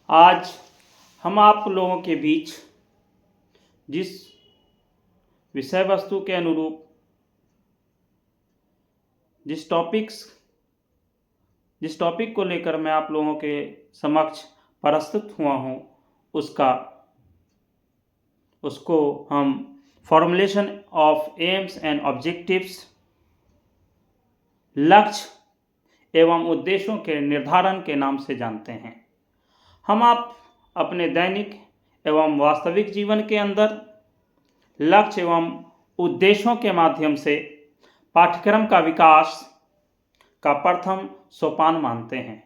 आज हम आप लोगों के बीच जिस विषय वस्तु के अनुरूप जिस टॉपिक को लेकर मैं आप लोगों के समक्ष प्रस्तुत हुआ हूँ उसको हम formulation of AIIMS and objectives, लक्ष्य एवं उद्देश्यों के निर्धारण के नाम से जानते हैं। हम आप अपने दैनिक एवं वास्तविक जीवन के अंदर लक्ष्य एवं उद्देश्यों के माध्यम से पाठ्यक्रम का विकास का प्रथम सोपान मानते हैं।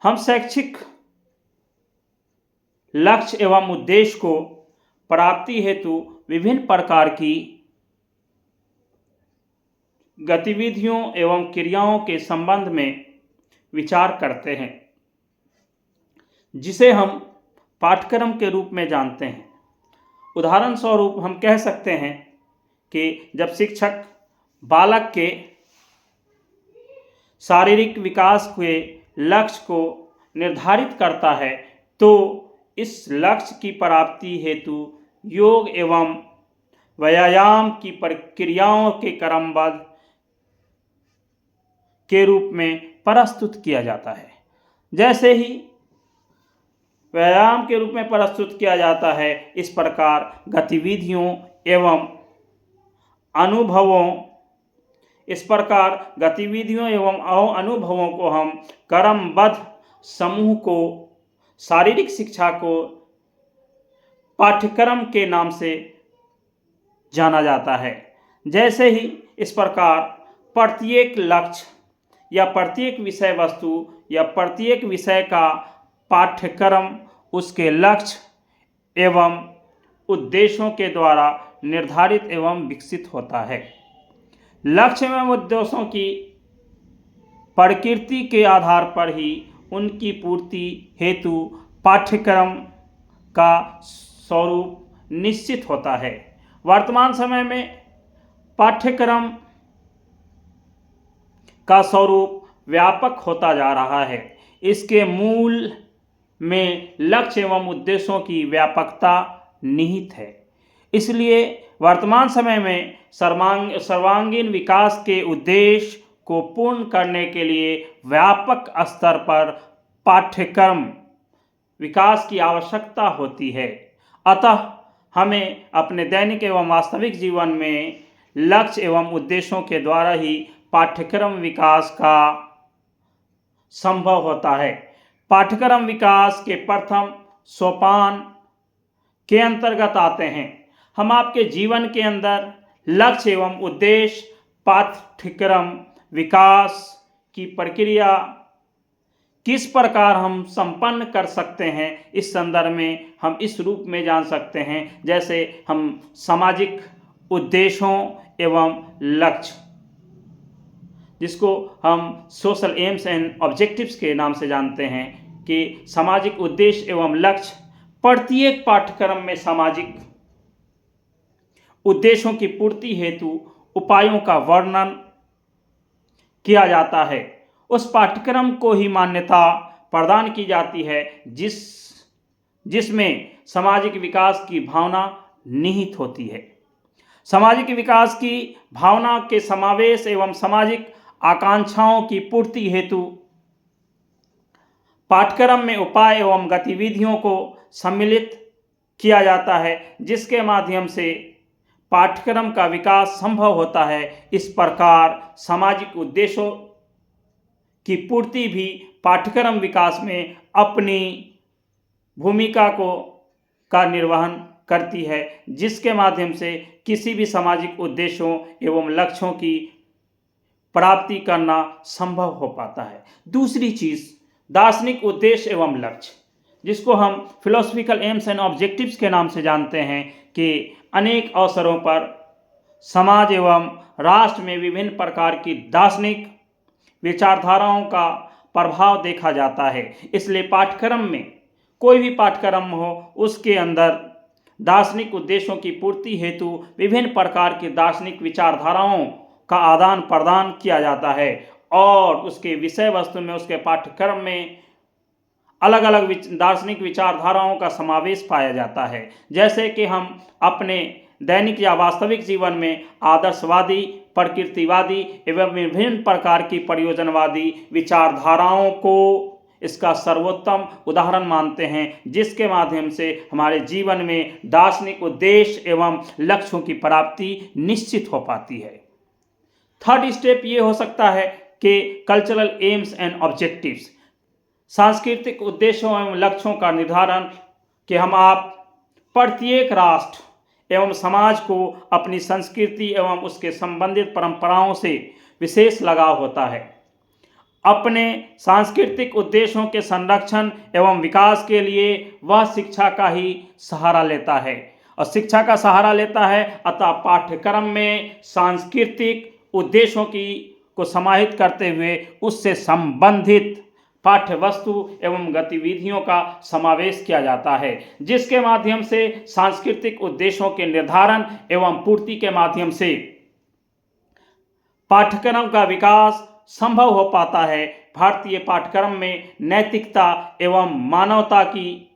हम शैक्षिक लक्ष्य एवं उद्देश्य को प्राप्ति हेतु विभिन्न प्रकार की गतिविधियों एवं क्रियाओं के संबंध में विचार करते हैं, जिसे हम पाठ्यक्रम के रूप में जानते हैं। उदाहरण स्वरूप हम कह सकते हैं कि जब शिक्षक बालक के शारीरिक विकास के लक्ष्य को निर्धारित करता है तो इस लक्ष्य की प्राप्ति हेतु योग एवं व्यायाम की प्रक्रियाओं के क्रमबद्ध के रूप में प्रस्तुत किया जाता है। जैसे ही व्यायाम के रूप में प्रस्तुत किया जाता है, इस प्रकार गतिविधियों एवं अनुभवों को हम क्रमबद्ध समूह को शारीरिक शिक्षा को पाठ्यक्रम के नाम से जाना जाता है। जैसे ही इस प्रकार प्रत्येक लक्ष्य या प्रत्येक विषय वस्तु या प्रत्येक विषय का पाठ्यक्रम उसके लक्ष्य एवं उद्देश्यों के द्वारा निर्धारित एवं विकसित होता है। लक्ष्य एवं उद्देश्यों की प्रकृति के आधार पर ही उनकी पूर्ति हेतु पाठ्यक्रम का स्वरूप निश्चित होता है। वर्तमान समय में पाठ्यक्रम का स्वरूप व्यापक होता जा रहा है। इसके मूल में लक्ष्य एवं उद्देश्यों की व्यापकता निहित है। इसलिए वर्तमान समय में सर्वांगीण विकास के उद्देश्य को पूर्ण करने के लिए व्यापक स्तर पर पाठ्यक्रम विकास की आवश्यकता होती है। अतः हमें अपने दैनिक एवं वास्तविक जीवन में लक्ष्य एवं उद्देश्यों के द्वारा ही पाठ्यक्रम विकास का संभव होता है। पाठ्यक्रम विकास के प्रथम सोपान के अंतर्गत आते हैं। हम आपके जीवन के अंदर लक्ष्य एवं उद्देश्य पाठ्यक्रम विकास की प्रक्रिया किस प्रकार हम संपन्न कर सकते हैं, इस संदर्भ में हम इस रूप में जान सकते हैं। जैसे हम सामाजिक उद्देश्यों एवं लक्ष्य, जिसको हम सोशल एम्स एंड ऑब्जेक्टिव्स के नाम से जानते हैं, कि सामाजिक उद्देश्य एवं लक्ष्य प्रत्येक पाठ्यक्रम में सामाजिक उद्देश्यों की पूर्ति हेतु उपायों का वर्णन किया जाता है। उस पाठ्यक्रम को ही मान्यता प्रदान की जाती है जिसमें सामाजिक विकास की भावना निहित होती है। सामाजिक विकास की भावना के समावेश एवं सामाजिक आकांक्षाओं की पूर्ति हेतु पाठ्यक्रम में उपाय एवं गतिविधियों को सम्मिलित किया जाता है, जिसके माध्यम से पाठ्यक्रम का विकास संभव होता है। इस प्रकार सामाजिक उद्देश्यों की पूर्ति भी पाठ्यक्रम विकास में अपनी भूमिका का निर्वहन करती है, जिसके माध्यम से किसी भी सामाजिक उद्देश्यों एवं लक्ष्यों की प्राप्ति करना संभव हो पाता है। दूसरी चीज़ दार्शनिक उद्देश्य एवं लक्ष्य, जिसको हम फिलोसफिकल एम्स एंड ऑब्जेक्टिव्स के नाम से जानते हैं, कि अनेक अवसरों पर समाज एवं राष्ट्र में विभिन्न प्रकार की दार्शनिक विचारधाराओं का प्रभाव देखा जाता है। इसलिए पाठ्यक्रम में कोई भी पाठ्यक्रम हो, उसके अंदर दार्शनिक उद्देश्यों की पूर्ति हेतु विभिन्न प्रकार की दार्शनिक विचारधाराओं का आदान प्रदान किया जाता है और उसके विषय वस्तु में, उसके पाठ्यक्रम में अलग अलग दार्शनिक विचारधाराओं का समावेश पाया जाता है। जैसे कि हम अपने दैनिक या वास्तविक जीवन में आदर्शवादी, प्रकृतिवादी एवं विभिन्न प्रकार की प्रयोजनवादी विचारधाराओं को इसका सर्वोत्तम उदाहरण मानते हैं, जिसके माध्यम से हमारे जीवन में दार्शनिक उद्देश्य एवं लक्ष्यों की प्राप्ति निश्चित हो पाती है। थर्ड स्टेप ये हो सकता है कि कल्चरल एम्स एंड ऑब्जेक्टिव्स, सांस्कृतिक उद्देश्यों एवं लक्ष्यों का निर्धारण कि आप प्रत्येक राष्ट्र एवं समाज को अपनी संस्कृति एवं उसके संबंधित परंपराओं से विशेष लगाव होता है। अपने सांस्कृतिक उद्देश्यों के संरक्षण एवं विकास के लिए वह शिक्षा का ही सहारा लेता है और शिक्षा का सहारा लेता है। अतः पाठ्यक्रम में सांस्कृतिक उद्देश्यों को समाहित करते हुए उससे संबंधित पाठ्य वस्तु एवं गतिविधियों का समावेश किया जाता है, जिसके माध्यम से सांस्कृतिक उद्देश्यों के निर्धारण एवं पूर्ति के माध्यम से पाठ्यक्रम का विकास संभव हो पाता है। भारतीय पाठ्यक्रम में नैतिकता एवं मानवता की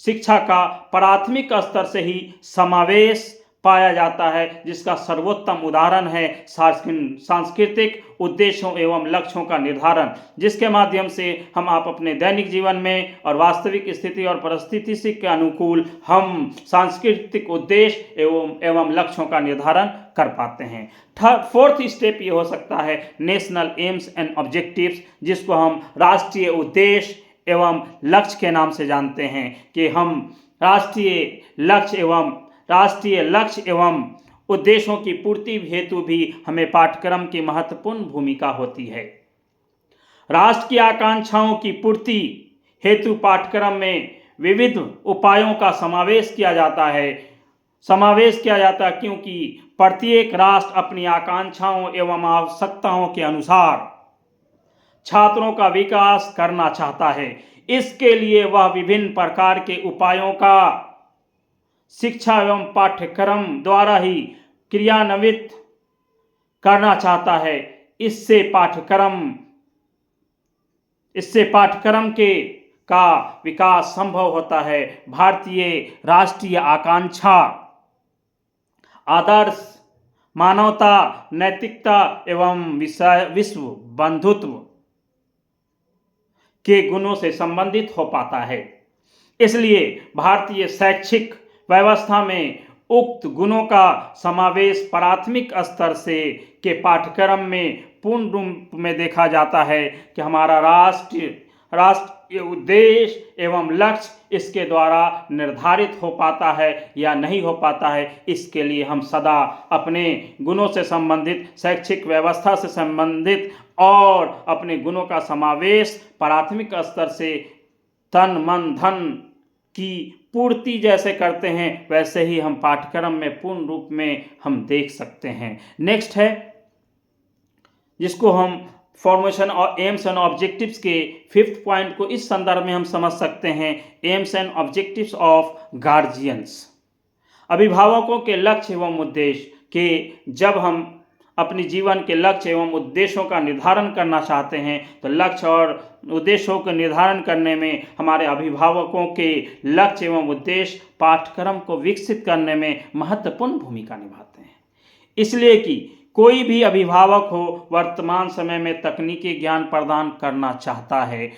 शिक्षा का प्राथमिक स्तर से ही समावेश पाया जाता है, जिसका सर्वोत्तम उदाहरण है सांस्कृतिक उद्देश्यों एवं लक्ष्यों का निर्धारण, जिसके माध्यम से आप अपने दैनिक जीवन में और वास्तविक स्थिति और परिस्थिति के अनुकूल हम सांस्कृतिक उद्देश्य एवं लक्ष्यों का निर्धारण कर पाते हैं। फोर्थ स्टेप ये हो सकता है नेशनल एम्स एंड ऑब्जेक्टिव्स, जिसको हम राष्ट्रीय उद्देश्य एवं लक्ष्य के नाम से जानते हैं कि हम राष्ट्रीय लक्ष्य एवं उद्देश्यों की पूर्ति हेतु भी हमें पाठ्यक्रम की महत्वपूर्ण भूमिका होती है। राष्ट्र की आकांक्षाओं की पूर्ति हेतु पाठ्यक्रम में विविध उपायों का समावेश किया जाता है क्योंकि प्रत्येक राष्ट्र अपनी आकांक्षाओं एवं आवश्यकताओं के अनुसार छात्रों का विकास करना चाहता है। इसके लिए वह विभिन्न प्रकार के उपायों का शिक्षा एवं पाठ्यक्रम द्वारा ही क्रियान्वित करना चाहता है। इससे पाठ्यक्रम का विकास संभव होता है। भारतीय राष्ट्रीय आकांक्षा आदर्श, मानवता, नैतिकता एवं विश्व बंधुत्व के गुणों से संबंधित हो पाता है। इसलिए भारतीय शैक्षिक व्यवस्था में उक्त गुणों का समावेश प्राथमिक स्तर से के पाठ्यक्रम में पूर्ण रूप में देखा जाता है कि हमारा राष्ट्रीय उद्देश्य एवं लक्ष्य इसके द्वारा निर्धारित हो पाता है या नहीं हो पाता है। इसके लिए हम सदा अपने गुणों से संबंधित, शैक्षिक व्यवस्था से संबंधित और अपने गुणों का समावेश प्राथमिक स्तर से तन मन धन की पूर्ति जैसे करते हैं, वैसे ही हम पाठ्यक्रम में पूर्ण रूप में हम देख सकते हैं। नेक्स्ट है जिसको हम फॉर्मेशन और एम्स एंड ऑब्जेक्टिव्स के फिफ्थ पॉइंट को इस संदर्भ में हम समझ सकते हैं, aims and objectives of guardians. अभिभावकों के लक्ष्य एवं उद्देश्य के जब हम अपने जीवन के लक्ष्य एवं उद्देश्यों का निर्धारण करना चाहते हैं तो लक्ष्य और उद्देश्यों को निर्धारण करने में हमारे अभिभावकों के लक्ष्य एवं उद्देश्य पाठ्यक्रम को विकसित करने में महत्वपूर्ण भूमिका निभाते हैं। इसलिए कि कोई भी अभिभावक हो वर्तमान समय में तकनीकी ज्ञान प्रदान करना चाहता है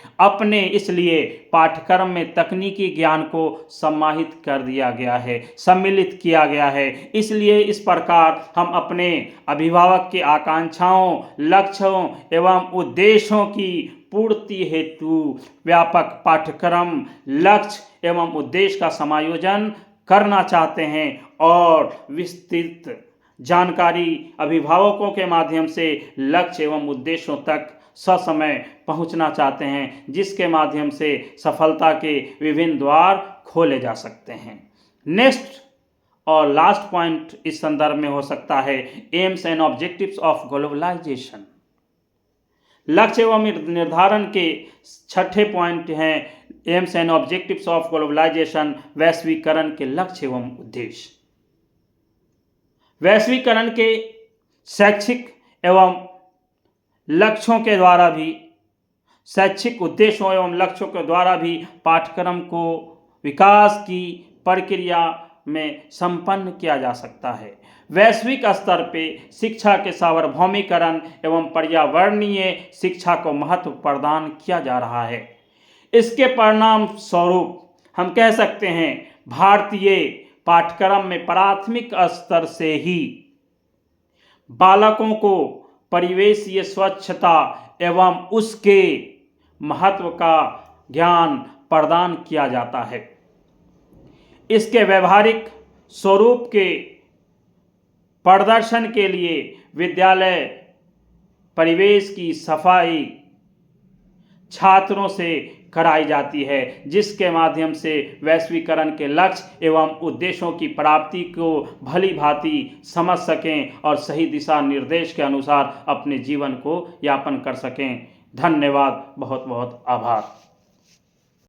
इसलिए पाठ्यक्रम में तकनीकी ज्ञान को सम्मिलित किया गया है। इसलिए इस प्रकार हम अपने अभिभावक की आकांक्षाओं, लक्ष्यों एवं उद्देश्यों की पूर्ति हेतु व्यापक पाठ्यक्रम, लक्ष्य एवं उद्देश्य का समायोजन करना चाहते हैं और विस्तृत जानकारी अभिभावकों के माध्यम से लक्ष्य एवं उद्देश्यों तक ससमय पहुंचना चाहते हैं, जिसके माध्यम से सफलता के विभिन्न द्वार खोले जा सकते हैं। नेक्स्ट और लास्ट पॉइंट इस संदर्भ में हो सकता है aims and objectives of globalisation. लक्ष्य एवं निर्धारण के छठे पॉइंट हैं aims and objectives of globalisation, वैश्वीकरण के लक्ष्य एवं उद्देश्य। वैश्वीकरण के शैक्षिक एवं लक्ष्यों के द्वारा भी शैक्षिक उद्देश्यों एवं लक्ष्यों के द्वारा भी पाठ्यक्रम को विकास की प्रक्रिया में संपन्न किया जा सकता है। वैश्विक स्तर पे शिक्षा के सार्वभौमिकरण एवं पर्यावरणीय शिक्षा को महत्व प्रदान किया जा रहा है। इसके परिणाम स्वरूप हम कह सकते हैं भारतीय पाठ्यक्रम में प्राथमिक स्तर से ही बालकों को परिवेशीय स्वच्छता एवं उसके महत्व का ज्ञान प्रदान किया जाता है। इसके व्यवहारिक स्वरूप के प्रदर्शन के लिए विद्यालय परिवेश की सफाई छात्रों से कराई जाती है, जिसके माध्यम से वैश्वीकरण के लक्ष्य एवं उद्देश्यों की प्राप्ति को भली भांति समझ सकें और सही दिशा निर्देश के अनुसार अपने जीवन को यापन कर सकें। धन्यवाद, बहुत बहुत आभार।